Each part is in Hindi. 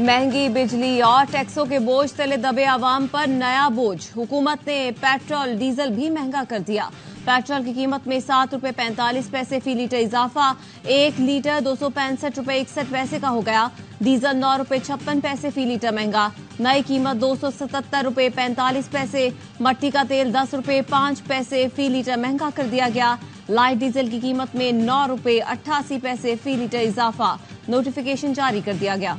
महंगी बिजली और टैक्सों के बोझ तले दबे आवाम पर नया बोझ। हुकूमत ने पेट्रोल डीजल भी महंगा कर दिया। पेट्रोल की कीमत में ₹7.45 फी लीटर इजाफा, 1 लीटर ₹265.61 का हो गया। डीजल ₹9.56 फी लीटर महंगा, नई कीमत ₹277.45। मट्टी का तेल ₹10.05 फी लीटर महंगा कर दिया गया। लाइट डीजल की कीमत में ₹9.88 फी लीटर इजाफा, नोटिफिकेशन जारी कर दिया गया।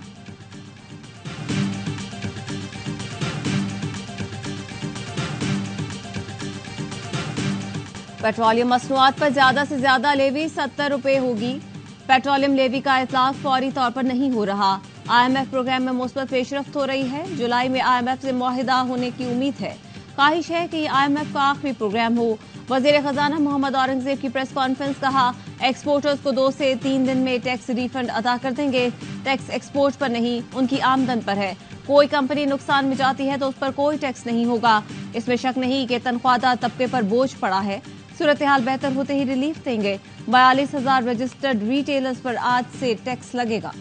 पेट्रोलियम मसनूआत पर ज्यादा से ज्यादा लेवी ₹70 होगी। पेट्रोलियम लेवी का इतलाक फौरी तौर पर नहीं हो रहा। IMF प्रोग्राम में मुस्बत पेशरफ्त हो रही है। जुलाई में IMF से मुआहिदा होने की उम्मीद है। ख्वाहिश है कि IMF का आखिरी प्रोग्राम हो। वजीर खजाना मोहम्मद औरंगजेब की प्रेस कॉन्फ्रेंस, कहा एक्सपोर्टर्स को 2 से 3 दिन में टैक्स रिफंड अदा कर देंगे। टैक्स एक्सपोर्ट पर नहीं, उनकी आमदन पर है। कोई कंपनी नुकसान में जाती है तो उस पर कोई टैक्स नहीं होगा। इसमें शक नहीं कि तनख्वाहदार तबके पर बोझ पड़ा है। सूरत हाल बेहतर होते ही रिलीफ देंगे। 42,000 रजिस्टर्ड रिटेलर्स पर आज से टैक्स लगेगा।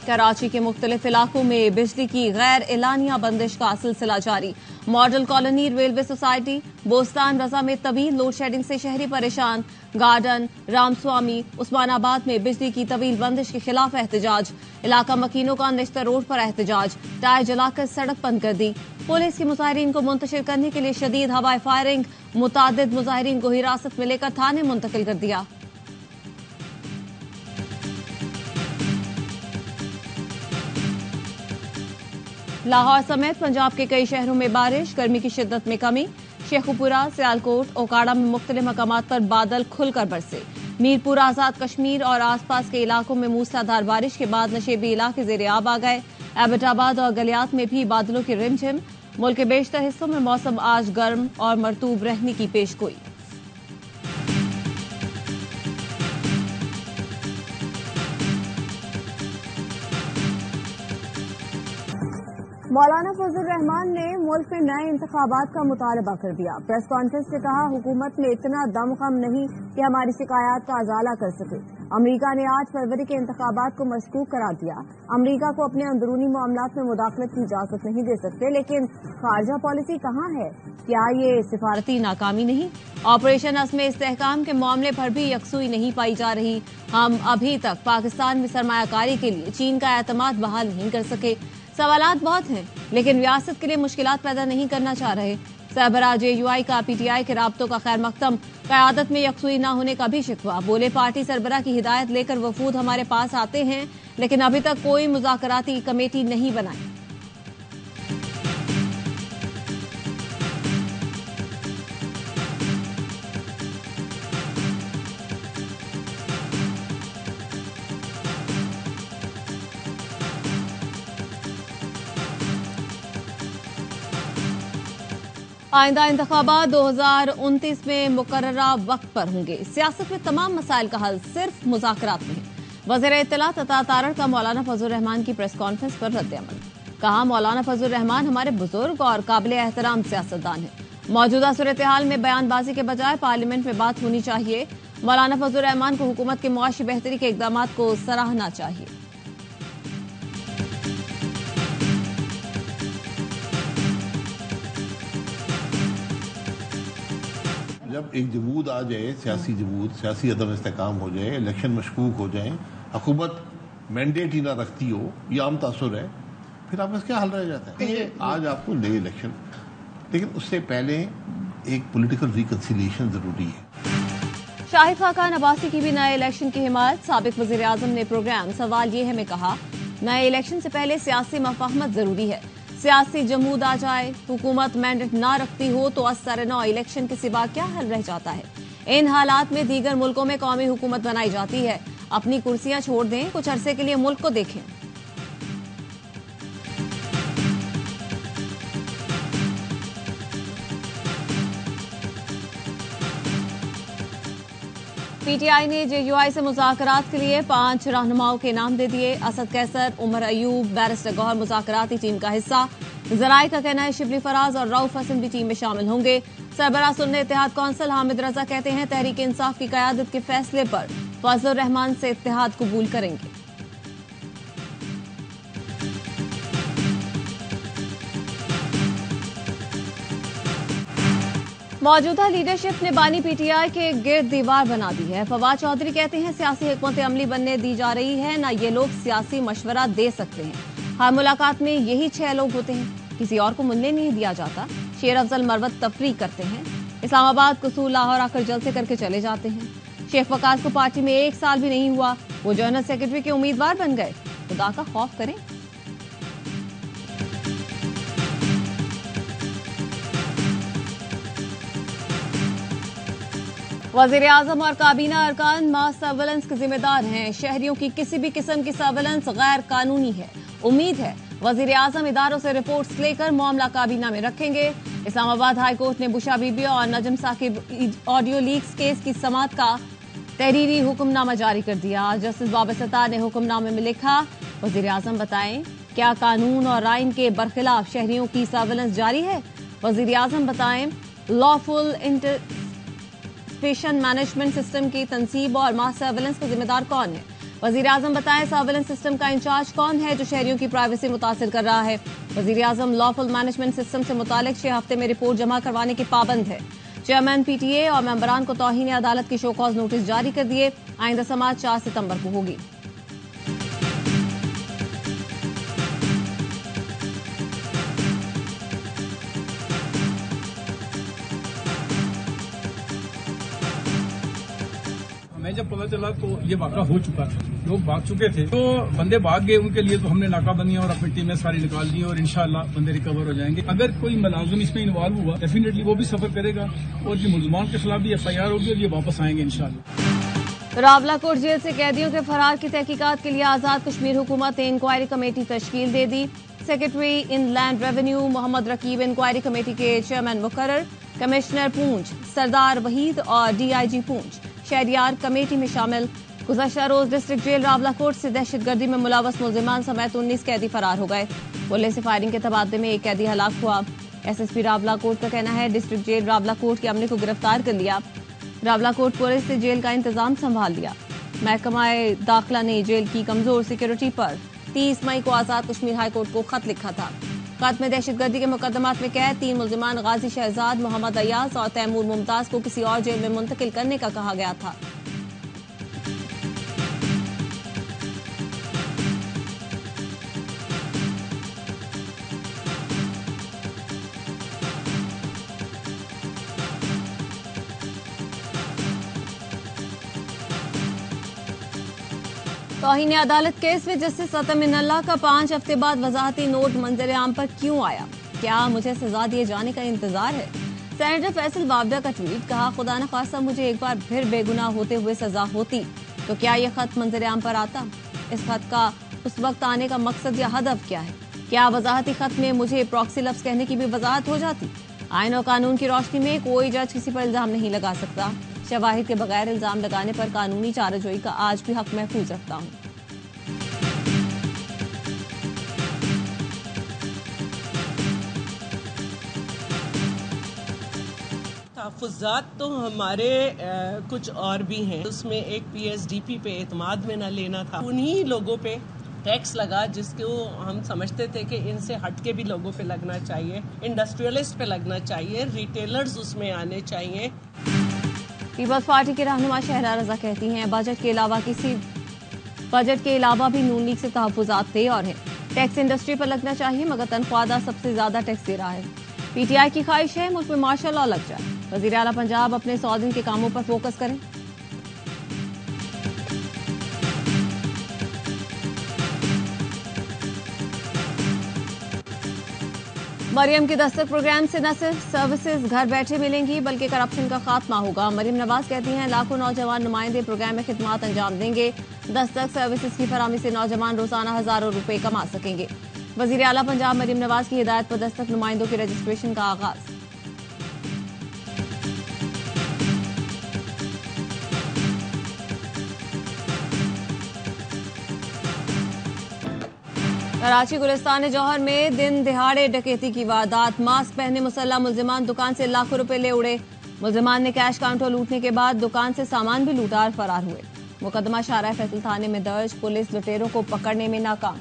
कराची के मुख्तलिफ इलाकों में बिजली की गैर एलानिया बंदिश का सिलसिला जारी। Model colony, railway society, Bostan रजा में तवील लोड शेडिंग से शहरी परेशान। गार्डन, रामस्वामी, उस्मानाबाद में बिजली की तवील बंदिश के खिलाफ एहतजाज। इलाका मकीनों का निश्तर रोड पर एहतजाज, टायर जलाकर सड़क बंद कर दी। पुलिस की मुजाहिरीन को मुंतशिर करने के लिए शदीद हवाई फायरिंग, मुतादिद मुजाहिरीन को हिरासत में लेकर थाने मुंतकिल कर दिया। लाहौर समेत पंजाब के कई शहरों में बारिश, गर्मी की शिद्दत में कमी। शेखुपुरा, सियालकोट, ओकाड़ा में मुख्तलिफ मकामात पर बादल खुलकर बरसे। मीरपुर, आजाद कश्मीर और आसपास के इलाकों में मूसलाधार बारिश के बाद नशेबी इलाके ज़ेरे आब आ गए। एबटाबाद और गलियात में भी बादलों की रिमझिम। मुल्क के बेशतर हिस्सों में मौसम आज गर्म और मरतूब रहने की पेशगोई। मौलाना फजल रहमान ने मुल्क में नए इंतखाबात का मुतालबा कर दिया। प्रेस कॉन्फ्रेंस में कहा, हुकूमत में इतना दमखम नहीं कि हमारी शिकायत का अजाला कर सके। अमरीका ने 8 फरवरी के इंतखाबात को मशकूक करार दिया। अमरीका को अपने अंदरूनी मामलात में मुदाखलत की इजाजत नहीं दे सकते, लेकिन खारजा पॉलिसी कहाँ है? क्या ये सिफारती नाकामी नहीं? ऑपरेशन असम इस्तेहकाम के मामले पर भी यकसुई नहीं पाई जा रही। हम अभी तक पाकिस्तान में सरमायाकारी के लिए चीन का एतमाद बहाल नहीं कर सके। सवालात बहुत हैं, लेकिन रियासत के लिए मुश्किलात पैदा नहीं करना चाह रहे। सरबराह JUI का PTI के राब्तों का खैर मकदम, क़यादत में यकसुई न होने का भी शिकवा। बोले, पार्टी सरबराह की हिदायत लेकर वफूद हमारे पास आते हैं, लेकिन अभी तक कोई मुज़ाकराती कमेटी नहीं बनाई। आइंदा इंतखाबात 2029 में मुकर्ररा वक्त पर होंगे। सियासत में तमाम मसाइल का हल सिर्फ मुज़ाकरात में है। वज़ीर इत्तलात अता तारड़ का मौलाना फजल रहमान की प्रेस कॉन्फ्रेंस पर रद्द-ए-अमल। कहा, मौलाना फजल रहमान हमारे बुजुर्ग और काबिल एहतराम सियासतदान हैं। मौजूदा सूरत हाल में बयानबाजी के बजाय पार्लियामेंट में बात होनी चाहिए। मौलाना फजल रहमान को हुकूमत के मुआशी बेहतरी के इकदाम को सराहना चाहिए। जब एक जमूद आ जाए, सियासी जमूद, सियासी अदम इस्तेकाम हो जाए, इलेक्शन मशकूक हो जाए, हुकूमत मैंडेट ही ना रखती हो, ये आम तासुर है, फिर आपका क्या हल रह जाता है? आज आपको नए इलेक्शन, लेकिन उससे पहले एक पॉलिटिकल रिकंसिलिएशन जरूरी है। शाहिद खाकान अब्बासी की भी नए इलेक्शन की हिमायत। साबिक वजीर आजम ने प्रोग्राम सवाल ये है में कहा, नए इलेक्शन से पहले सियासी मफाहमत जरूरी है। सियासी जमूद आ जाए, हुकूमत मैंडेट ना रखती हो तो असर नौ इलेक्शन के सिवा क्या हल रह जाता है? इन हालात में दीगर मुल्कों में कौमी हुकूमत बनाई जाती है। अपनी कुर्सियां छोड़ दें, कुछ अरसे के लिए मुल्क को देखें। PTI ने JUI से मुज़ाकरात के लिए 5 रहनुमाओं के नाम दे दिए। असद कैसर, उमर अयूब, बैरिस्टर गौहर मुज़ाकराती टीम का हिस्सा। जराये का कहना है शिबली फराज और रऊफ हसन भी टीम में शामिल होंगे। सरबराह सुन्नी इत्तेहाद कौंसिल हामिद रजा कहते हैं तहरीक इंसाफ की क़यादत के फैसले पर फजलुर रहमान से इत्तेहाद कबूल करेंगे। मौजूदा लीडरशिप ने बानी पीटीआई के गिर्द दीवार बना दी है। फवाद चौधरी कहते हैं सियासी हिकमत अमली बनने दी जा रही है, न ये लोग सियासी मशवरा दे सकते हैं। हर मुलाकात में यही 6 लोग होते हैं, किसी और को मिलने नहीं दिया जाता। शेर अफजल मरवत तफरीक करते हैं, इस्लामाबाद कसूर लाहौर आकर जलसे करके चले जाते हैं। शेख वकास को पार्टी में 1 साल भी नहीं हुआ, वो जनरल सेक्रेटरी के उम्मीदवार बन गए। खुदा का खौफ करें। वजीर आजम और काबीना अरकान मास सर्वेलेंस के जिम्मेदार हैं। शहरियों की किसी भी किस्म की सर्वेलेंस गैर कानूनी है। उम्मीद है वजीर आजम इदारों से रिपोर्ट्स लेकर मामला काबीना में रखेंगे। इस्लामाबाद हाई कोर्ट ने बुशा बीबी और नजम साकिब ऑडियो लीक्स केस की समाअत का तहरीरी हुक्मनामा जारी कर दिया। जस्टिस बाबर सत्तार ने हुक्मनामे में लिखा, वजीर आजम बताएं क्या कानून और आइन के बरखिलाफ शहरियों की सर्वेलेंस जारी है। वजीर आजम बताएं लॉफुल इंटरस्टेशन मैनेजमेंट सिस्टम की तनसीब और मास सर्वेलेंस का जिम्मेदार कौन है। वजीर आजम बताएं सर्वेलेंस सिस्टम का इंचार्ज कौन है जो शहरियों की प्राइवेसी मुतासिर कर रहा है। वजीर आजम लॉफुल मैनेजमेंट सिस्टम से मुतालिक 6 हफ्ते में रिपोर्ट जमा करवाने की पाबंद है। चेयरमैन पीटीए और मेंबरान को तौहीन अदालत की शो कॉज नोटिस जारी कर दिए। आइंदा समाअत 4 सितंबर को होगी। हमें जब पता चला तो ये वाक़ा हो चुका था, लोग भाग चुके थे, तो बंदे भाग गए। उनके लिए तो हमने नाकाबंदियां और अपनी टीमें सारी निकाल दी और इंशाअल्लाह बंदे रिकवर हो जाएंगे। अगर कोई मुलाजिम इसमें इन्वॉल्व हुआ डेफिनेटली वो भी सफर करेगा और जो मुलजमान के खिलाफ भी FIR होगी और ये वापस आएंगे इंशाअल्लाह। रावलाकोट जेल से कैदियों के फरार की तहकीकात के लिए आजाद कश्मीर हुकूमत ने इंक्वायरी कमेटी तश्कील दे दी। Secretary inland revenue Mohammad Raqib inquiry committee के चेयरमैन मुकर्रर। कमिश्नर पूंछ सरदार वहीद और DIG पूंछ शहरियार कमेटी में शामिल। गुज़श्ता रोज डिस्ट्रिक्ट जेल रावलाकोट से दहशतगर्दी में मुलव्वस मुल्जिमान समेत 19 कैदी फरार हो गए। गोले से फायरिंग के तबादले में 1 कैदी हलाक हुआ। SSP रावलाकोट का कहना है डिस्ट्रिक्ट जेल रावलाकोट के अमले को गिरफ्तार कर लिया। रावलाकोट पुलिस ने जेल का इंतजाम संभाल लिया। महकमा दाखिला ने जेल की कमजोर सिक्योरिटी पर 30 मई को आजाद कश्मीर हाईकोर्ट को खत लिखा था। खत में दहशतगर्दी के मुकदमात में कैद 3 मुल्जिमान गाजी शहजाद, मोहम्मद अयाज और तैमूर मुमताज को किसी और जेल में मुंतकिल करने का कहा गया था। तौहीन अदालत केस में जस्टिस अतम मिनल्ला का 5 हफ्ते बाद वजाहती नोट मंजर आम पर क्यों आया? क्या मुझे सजा दिए जाने का इंतजार है? सेनेटर फैसल बावडा का ट्वीट, कहा खुदा न खासा मुझे एक बार फिर बेगुनाह होते हुए सजा होती तो क्या यह खत मंजर आम पर आता? इस खत का उस वक्त आने का मकसद या हदफ क्या है? क्या वजाहती खत में मुझे प्रॉक्सी लफ्ज कहने की भी वजाहत हो जाती? आइन और कानून की रोशनी में कोई जज किसी पर इल्जाम नहीं लगा सकता। शवाहिद के बगैर इल्जाम लगाने पर कानूनी चाराजोई का आज भी हक महफूज रखता हूं। तहफ़्फ़ुज़ात तो हमारे कुछ और भी हैं। उसमें एक PSDP पे एतमाद में न लेना था। उन्हीं लोगों पे टैक्स लगा जिसको हम समझते थे कि इनसे हटके भी लोगों पे लगना चाहिए, इंडस्ट्रियलिस्ट पे लगना चाहिए, रिटेलर्स उसमें आने चाहिए। पीपल्स पार्टी के रहनुमा शहरा रजा कहती हैं बजट के अलावा भी नून लीग से तहफ़्फ़ुज़ात थे और हैं। टैक्स इंडस्ट्री पर लगना चाहिए मगर तनख्वाहदार सबसे ज्यादा टैक्स दे रहा है। PTI की ख्वाहिश है मुल्क में मार्शल लॉ लग जाए। वज़ीर आला पंजाब अपने 100 दिन के कामों पर फोकस करें। मरियम की दस्तक प्रोग्राम से न सिर्फ सर्विसेज घर बैठे मिलेंगी बल्कि करप्शन का खात्मा होगा। मरियम नवाज कहती हैं लाखों नौजवान नुमाइंदे प्रोग्राम में खिदमात अंजाम देंगे। दस्तक सर्विसेज की फराहमी से नौजवान रोजाना हजारों रुपए कमा सकेंगे। वज़ीर आला पंजाब मरियम नवाज की हिदायत पर दस्तक नुमाइंदों के रजिस्ट्रेशन का आगाज। कराची गुलिस्तान जौहर में दिन दिहाड़े डकैती की वारदात। मास्क पहने मुसल्लह मुल्जिमान दुकान से लाखों रुपए ले उड़े। मुल्जिमान ने कैश काउंटर लूटने के बाद दुकान से सामान भी लूटा और फरार हुए। मुकदमा शाहराह फैसल थाने में दर्ज। पुलिस लुटेरों को पकड़ने में नाकाम।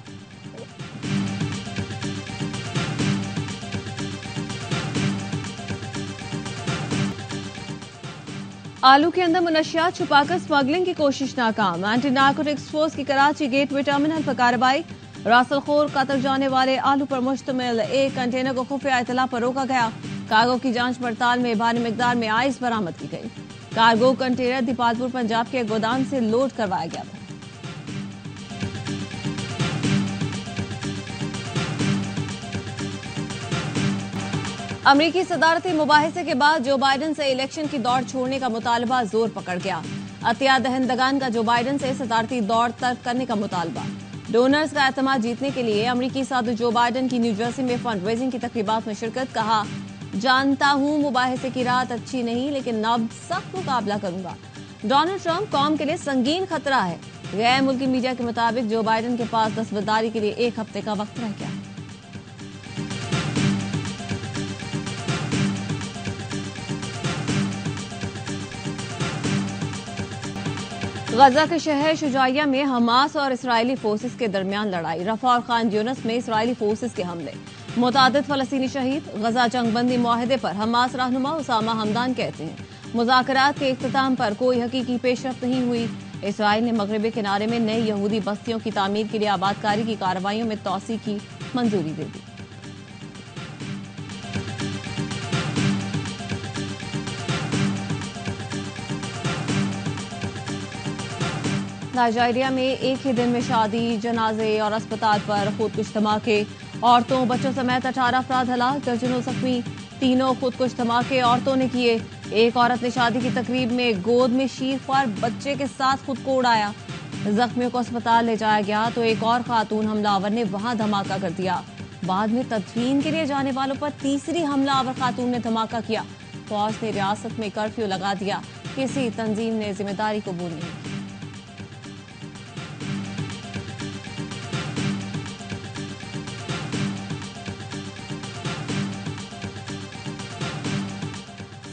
आलू के अंदर मुनशियात छुपाकर स्मगलिंग की कोशिश नाकाम। एंटी नारकोटिक्स फोर्स की कराची गेटवे टर्मिनल पर कार्रवाई। रासलखोर कतर जाने वाले आलू पर मुश्तमिल एक कंटेनर को खुफिया इतला पर रोका गया। कार्गो की जांच पड़ताल में भारी मिकदार में आइस बरामद की गई। कार्गो कंटेनर दीपालपुर पंजाब के गोदाम से लोड करवाया गया था। अमरीकी सदारती मुबाहिसे के बाद जो बाइडन से इलेक्शन की दौड़ छोड़ने का मुतालबा जोर पकड़ गया। अतिया दहनदगान का जो बाइडन से सदारती दौड़ तर्क करने का मुतालबा। डोनर्स का एतमाद जीतने के लिए अमरीकी सदर जो बाइडन की न्यू जर्सी में फंड रेजिंग की तकरीबात में शिरकत। कहा, जानता हूं मुबाहिसे की रात अच्छी नहीं, लेकिन अब सख्त मुकाबला करूंगा। डोनाल्ड ट्रंप कौम के लिए संगीन खतरा है। गैर मुल्की मीडिया के मुताबिक जो बाइडन के पास दस्तबरदारी के लिए 1 हफ्ते का वक्त रह गया है। गजा के शहर शुजाइया में हमास और इसराइली फोर्सेस के दरमियान लड़ाई। रफा और खान यूनिस में इसराइली फोर्सेस के हमले। मुतादिद फलस्तीनी शहीद। गजा जंगबंदी मुआहदे पर हमास रहनुमा उसामा हमदान कहते हैं, मुज़ाकरात के इख्तिताम पर कोई हकीकी पेशरफ्त नहीं हुई। इसराइल ने मगरबी किनारे में नई यहूदी बस्तियों की तामीर के लिए आबादकारी की कार्रवाइयों में तोसी की मंजूरी दे दी। नाइजीरिया में एक ही दिन में शादी, जनाजे और अस्पताल पर खुदकुश धमाके। औरतों बच्चों समेत 18 अफराद हलाक, दर्जनों जख्मी। तीनों खुदकुश धमाके औरतों ने किए। एक औरत ने शादी की तकरीब में गोद में शीरख्वार बच्चे के साथ खुद को उड़ाया। जख्मियों को अस्पताल ले जाया गया तो एक और खातून हमलावर ने वहां धमाका कर दिया। बाद में तदफीन के लिए जाने वालों पर तीसरी हमलावर खातून ने धमाका किया। फौज ने रियासत में कर्फ्यू लगा दिया। किसी तंजीम ने जिम्मेदारी कबूल नहीं की।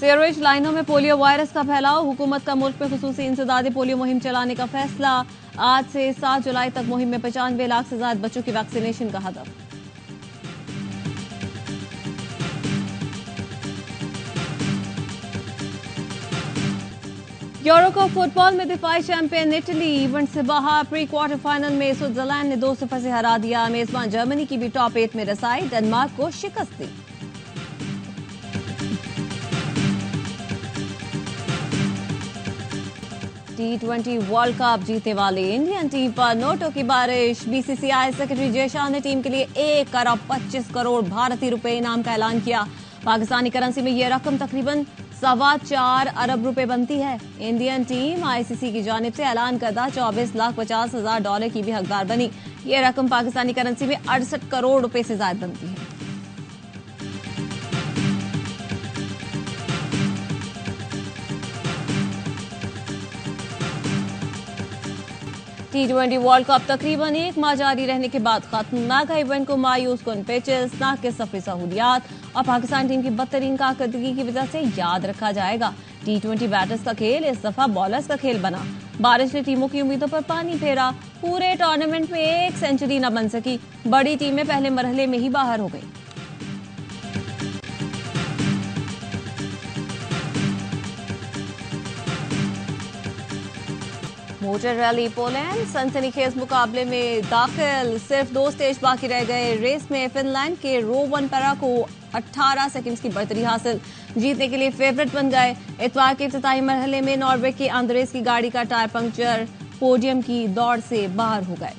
सीवरेज लाइनों में पोलियो वायरस का फैलाव। हुकूमत का मुल्क में खुसूसी इंसदादी पोलियो मुहिम चलाने का फैसला। आज से 7 जुलाई तक मुहिम में 95 लाख से ज्यादा बच्चों की वैक्सीनेशन का हदफ। यूरो कप फुटबॉल में दिफाई चैंपियन इटली इवेंट से बाहर। प्री क्वार्टर फाइनल में स्विट्जरलैंड ने 2-0 से हरा दिया। मेजबान जर्मनी की भी टॉप 8 में रसाई। डेनमार्क को शिकस्त दी। T20 वर्ल्ड कप जीतने वाली इंडियन टीम पर नोटों की बारिश। बीसीसीआई सेक्रेटरी जय शाह ने टीम के लिए 1 अरब 25 करोड़ भारतीय रुपए इनाम का ऐलान किया। पाकिस्तानी करेंसी में यह रकम तकरीबन 4.25 अरब रुपए बनती है। इंडियन टीम आईसीसी की जानिब से ऐलान करदा $24,50,000 की भी हकदार बनी। यह रकम पाकिस्तानी करेंसी में 68 करोड़ रुपए से ज्यादा बनती है। T20 वर्ल्ड कप तकरीबन 1 माह जारी रहने के बाद खत्म। नागा इवेंट को मायूस कुन पिचेस, नाक़िस सफरी सहूलियात और पाकिस्तान टीम की बदतरीन कारकर्दगी की वजह से याद रखा जाएगा। T20 बैटर्स का खेल इस दफा बॉलर्स का खेल बना। बारिश ने टीमों की उम्मीदों पर पानी फेरा। पूरे टूर्नामेंट में 1 सेंचुरी न बन सकी। बड़ी टीमें पहले मरहले में ही बाहर हो गई। मोटर रैली पोलैंड सनसनीखेज मुकाबले में दाखिल। सिर्फ 2 स्टेज बाकी रह गए। रेस में फिनलैंड के रोवन पेरा को 18 सेकंड्स की बढ़तरी हासिल। जीतने के लिए फेवरेट बन गए। इतवार के इफ्तिताई मरहले में नॉर्वे के आंद्रेस की गाड़ी का टायर पंक्चर। पोडियम की दौड़ से बाहर हो गए।